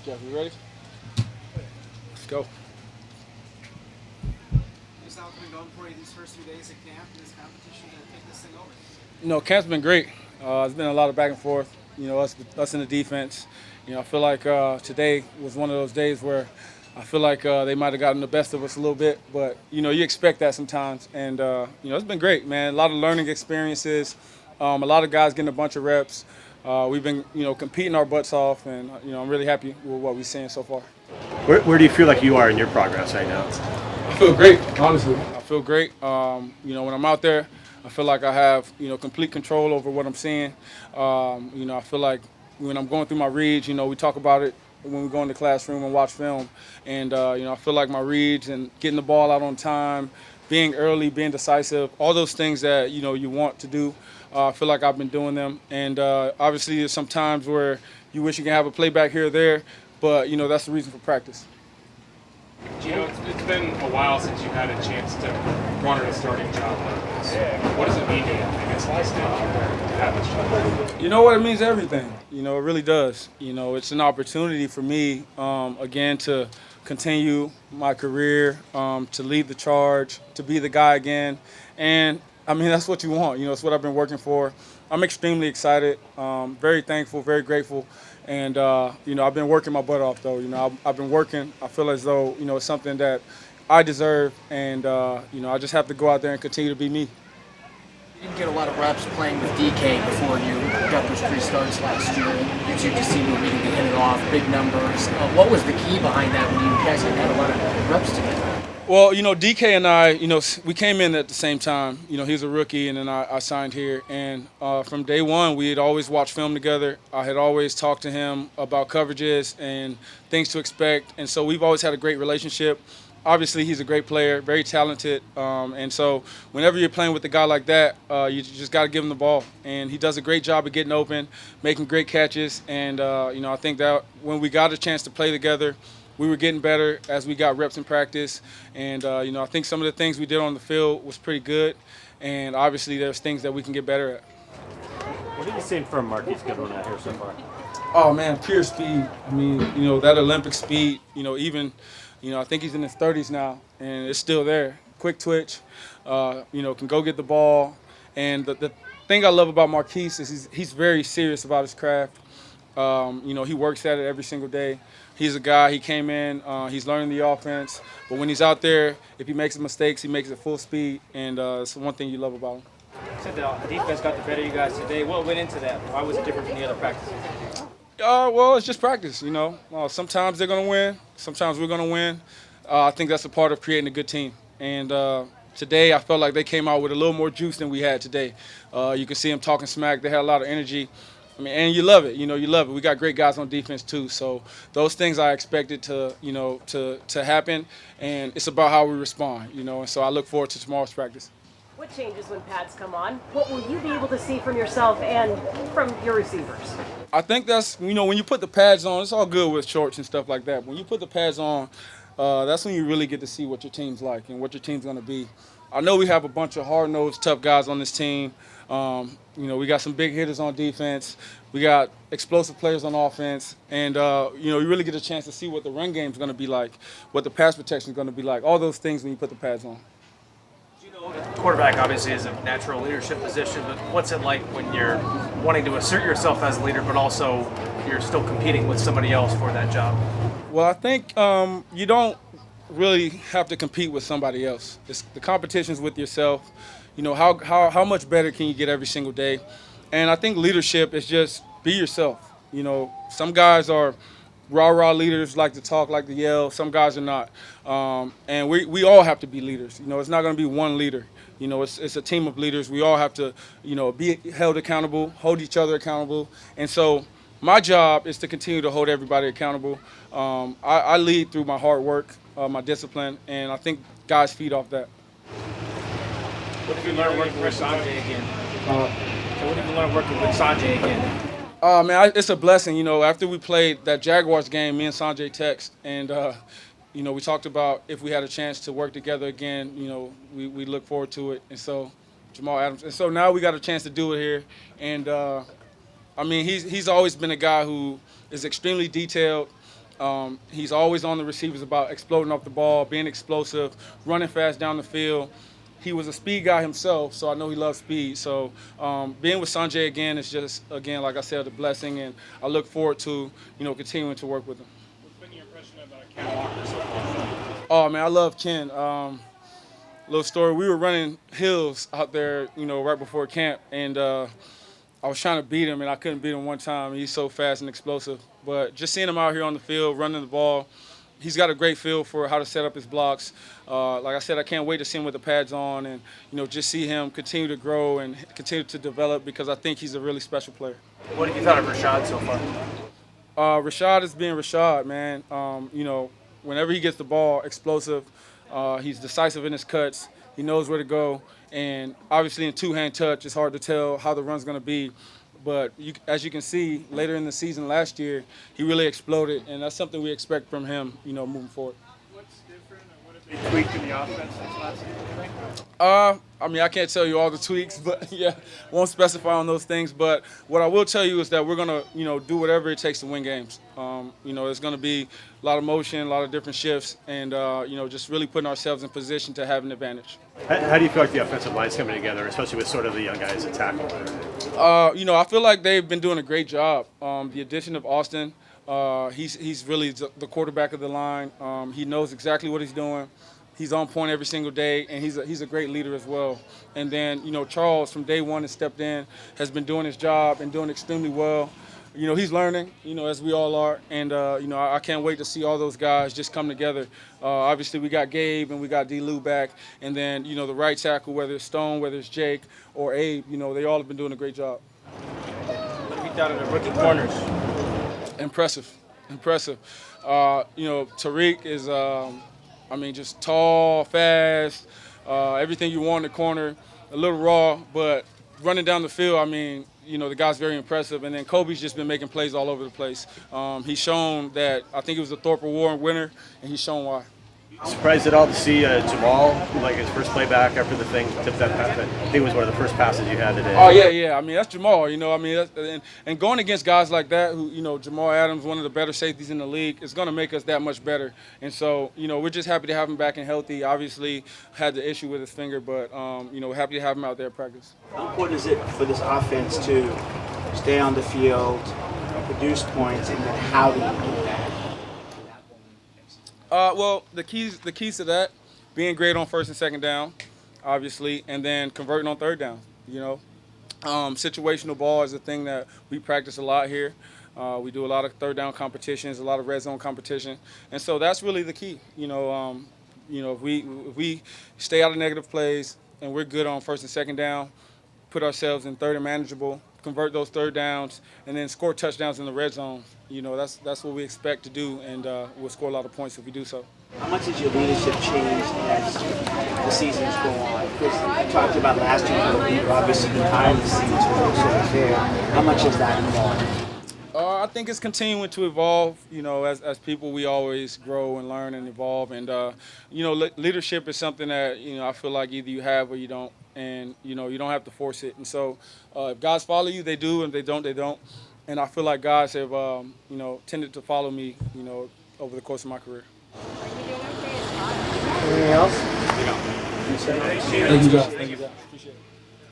Jeff, you ready? Let's go. How's it been going for you these first few days at camp and this competition to take this thing over? Camp's been great. It's been a lot of back and forth. Us in the defense. I feel like today was one of those days where I feel like they might have gotten the best of us a little bit, but you expect that sometimes. And it's been great, man. A lot of learning experiences. A lot of guys getting a bunch of reps. We've been competing our butts off, and I'm really happy with what we've seen so far. Where do you feel like you are in your progress right now? I feel great, honestly. I feel great. When I'm out there, I feel like I have, complete control over what I'm seeing. I feel like when I'm going through my reads, we talk about it when we go in the classroom and watch film. And, I feel like my reads and getting the ball out on time, being early, being decisive, all those things that, you want to do. I feel like I've been doing them. And obviously there's some times where you wish you can have a playback here or there, but, that's the reason for practice. Geno, it's been a while since you've had a chance to run in a starting job like this. What does it mean to you, I guess, to have this job? You know what? It means everything. It really does. It's an opportunity for me, again, to continue my career, to lead the charge, to be the guy again. And, that's what you want. It's what I've been working for. I'm extremely excited, very thankful, very grateful. And, I've been working my butt off, though. I've been working. I feel as though, it's something that I deserve. And, I just have to go out there and continue to be me. You didn't get a lot of reps playing with DK before you got those 3 starts last year. You two just seemed to really be hitting it off, big numbers. What was the key behind that when you guys had a lot of reps together? Well, DK and I, we came in at the same time. He was a rookie, and then I signed here. And from day one, we had always watched film together. I had always talked to him about coverages and things to expect. And so we've always had a great relationship. Obviously, he's a great player, very talented. And so whenever you're playing with a guy like that, you just got to give him the ball. And he does a great job of getting open, making great catches. And, I think that when we got a chance to play together, we were getting better as we got reps in practice. And, I think some of the things we did on the field was pretty good. And obviously there's things that we can get better at. What have you seen from Marquise Goodwin out here so far? Oh, man, pure speed. That Olympic speed, even, I think he's in his 30s now, and it's still there. Quick twitch, can go get the ball. And the thing I love about Marquise is he's very serious about his craft. He works at it every single day. He's a guy, he came in, he's learning the offense. But when he's out there, if he makes mistakes, he makes it full speed. And it's the one thing you love about him. You said the defense got the better of you guys today. What went into that? Why was it different from the other practices? Well, it's just practice, Sometimes they're going to win. Sometimes we're going to win. I think that's a part of creating a good team. And today I felt like they came out with a little more juice than we had today. You can see them talking smack. They had a lot of energy. And you love it. You love it. We got great guys on defense too. So those things I expected to happen, and it's about how we respond. And so I look forward to tomorrow's practice. What changes when pads come on? What will you be able to see from yourself and from your receivers? I think that's when you put the pads on. It's all good with shorts and stuff like that. When you put the pads on, that's when you really get to see what your team's like and what your team's going to be. I know we have a bunch of hard-nosed, tough guys on this team. We got some big hitters on defense. We got explosive players on offense. And, you really get a chance to see what the run game's going to be like, what the pass protection is going to be like, all those things when you put the pads on. Quarterback obviously is a natural leadership position, but what's it like when you're wanting to assert yourself as a leader, but also you're still competing with somebody else for that job? Well, I think you don't really have to compete with somebody else. The competition's with yourself. How much better can you get every single day? And I think leadership is just be yourself. Some guys are rah-rah leaders, like to talk, like to yell. Some guys are not. And we all have to be leaders. It's not going to be one leader. It's a team of leaders. We all have to, be held accountable, hold each other accountable. And so my job is to continue to hold everybody accountable. I lead through my hard work, my discipline, and I think guys feed off that. What did you learn working with Sanjay again? So what did you learn working with Sanjay again? It's a blessing. After we played that Jaguars game, me and Sanjay text, and we talked about if we had a chance to work together again. We look forward to it. And so Jamal Adams, and so now we got a chance to do it here. And he's always been a guy who is extremely detailed. He's always on the receivers about exploding off the ball, being explosive, running fast down the field. He was a speed guy himself, so I know he loves speed. So being with Sanjay again is just, again, like I said, a blessing, and I look forward to, continuing to work with him. What's been your impression about Ken Walker so far? Oh, man, I love Ken. Little story, we were running hills out there, right before camp, and I was trying to beat him, and I couldn't beat him one time. He's so fast and explosive. But just seeing him out here on the field, running the ball, he's got a great feel for how to set up his blocks. Like I said, I can't wait to see him with the pads on and, just see him continue to grow and continue to develop because I think he's a really special player. What have you thought of Rashad so far? Rashad is being Rashad, man. Whenever he gets the ball, explosive. He's decisive in his cuts. He knows where to go. And obviously in two-hand touch, it's hard to tell how the run's going to be. But as you can see, later in the season last year, he really exploded, and that's something we expect from him, moving forward. What's different, or what have they tweaked in the offense since last season, you think? I can't tell you all the tweaks, but yeah, won't specify on those things. But what I will tell you is that we're gonna, do whatever it takes to win games. It's gonna be a lot of motion, a lot of different shifts, and just really putting ourselves in position to have an advantage. How do you feel like the offensive line's coming together, especially with sort of the young guys at tackle? I feel like they've been doing a great job. The addition of Austin, he's really the quarterback of the line. He knows exactly what he's doing. He's on point every single day, and he's a great leader as well. And then, Charles, from day one, has stepped in, has been doing his job and doing extremely well. He's learning, as we all are. And, I can't wait to see all those guys just come together. Obviously, we got Gabe and we got D. Lou back. And then, the right tackle, whether it's Stone, whether it's Jake or Abe, they all have been doing a great job. What have you thought of the rookie corners? Impressive. Tariq is, just tall, fast, everything you want in the corner, a little raw, but running down the field, the guy's very impressive. And then Kobe's just been making plays all over the place. He's shown that, I think it was the Thorpe Award winner, and he's shown why. Surprised at all to see Jamal, like his first play back after the thing tipped that pass. I think it was one of the first passes you had today. Oh, yeah. That's Jamal, and going against guys like that, who, Jamal Adams, one of the better safeties in the league, is going to make us that much better. And so, we're just happy to have him back and healthy. Obviously, had the issue with his finger, but, happy to have him out there at practice. How important is it for this offense to stay on the field, produce points, and then how do you do that? Well, the keys to that, being great on first and second down, obviously, and then converting on third down. Situational ball is a thing that we practice a lot here. We do a lot of third down competitions, a lot of red zone competition, and so that's really the key. If we stay out of negative plays and we're good on first and second down, put ourselves in third and manageable, convert those third downs, and then score touchdowns in the red zone. That's what we expect to do, and we'll score a lot of points if we do so. How much has your leadership changed as the seasons go on? Because you talked about last year, you were a leader, obviously behind the scenes was also there. How much has that evolved? I think it's continuing to evolve. As people, we always grow and learn and evolve. And, leadership is something that, I feel like either you have or you don't. And, you don't have to force it. And so if guys follow you, they do. And if they don't, they don't. And I feel like guys have, tended to follow me, over the course of my career. Anything else? Thank you, guys. Appreciate it.